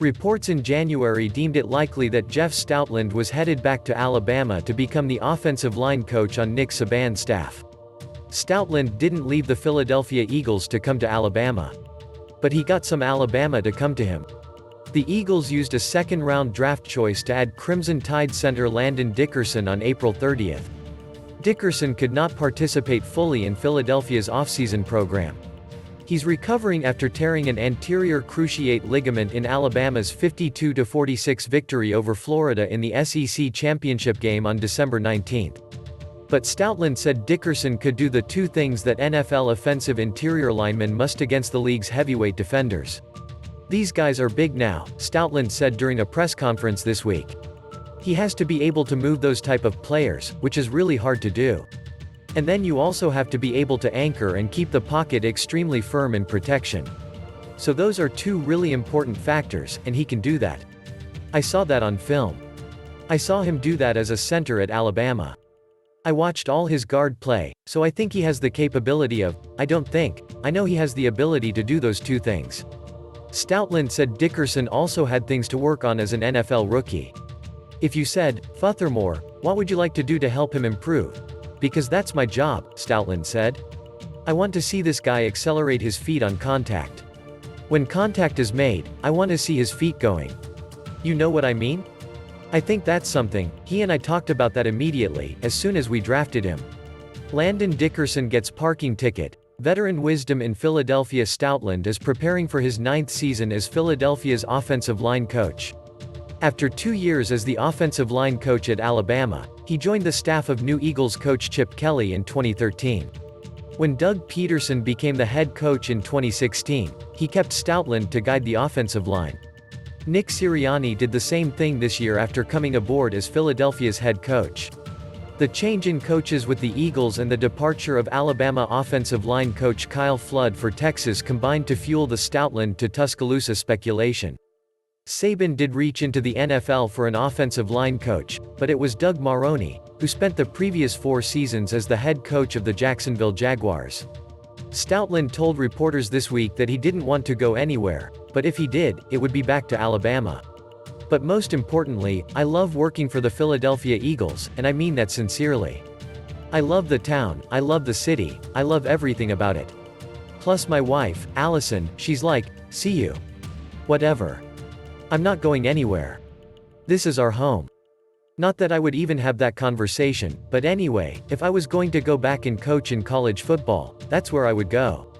Reports in January deemed it likely that Jeff Stoutland was headed back to Alabama to become the offensive line coach on Nick Saban's staff. Stoutland didn't leave the Philadelphia Eagles to come to Alabama. But he got some Alabama to come to him. The Eagles used a second-round draft choice to add Crimson Tide center Landon Dickerson on April 30th. Dickerson could not participate fully in Philadelphia's offseason program. He's recovering after tearing an anterior cruciate ligament in Alabama's 52-46 victory over Florida in the SEC championship game on December 19. But Stoutland said Dickerson could do the two things that NFL offensive interior linemen must against the league's heavyweight defenders. "These guys are big now," Stoutland said during a press conference this week. "He has to be able to move those type of players, which is really hard to do. And then you also have to be able to anchor and keep the pocket extremely firm in protection. So those are two really important factors, and he can do that. I saw that on film. I saw him do that as a center at Alabama. I watched all his guard play, so I think he has the capability of, I know he has the ability to do those two things." Stoutland said Dickerson also had things to work on as an NFL rookie. "If you said, Futhermore, what would you like to do to help him improve? Because that's my job," Stoutland said. "I want to see this guy accelerate his feet on contact. When contact is made, I want to see his feet going. You know what I mean? I think that's something." He and I talked about that immediately, as soon as we drafted him. Landon Dickerson gets parking ticket. Veteran Wisdom in Philadelphia Stoutland is preparing for his 9th season as Philadelphia's offensive line coach. After 2 years as the offensive line coach at Alabama, he joined the staff of new Eagles coach Chip Kelly in 2013. When Doug Pederson became the head coach in 2016, he kept Stoutland to guide the offensive line. Nick Sirianni did the same thing this year after coming aboard as Philadelphia's head coach. The change in coaches with the Eagles and the departure of Alabama offensive line coach Kyle Flood for Texas combined to fuel the Stoutland-to-Tuscaloosa speculation. Saban did reach into the NFL for an offensive line coach, but it was Doug Marrone, who spent the previous 4 seasons as the head coach of the Jacksonville Jaguars. Stoutland told reporters this week that he didn't want to go anywhere, but if he did, it would be back to Alabama. "But most importantly, I love working for the Philadelphia Eagles, and I mean that sincerely. I love the town, I love the city, I love everything about it. Plus my wife, Allison, she's like, see you. Whatever. I'm not going anywhere. This is our home." Not that I would even have that conversation, but anyway, if I was going to go back and coach in college football, that's where I would go.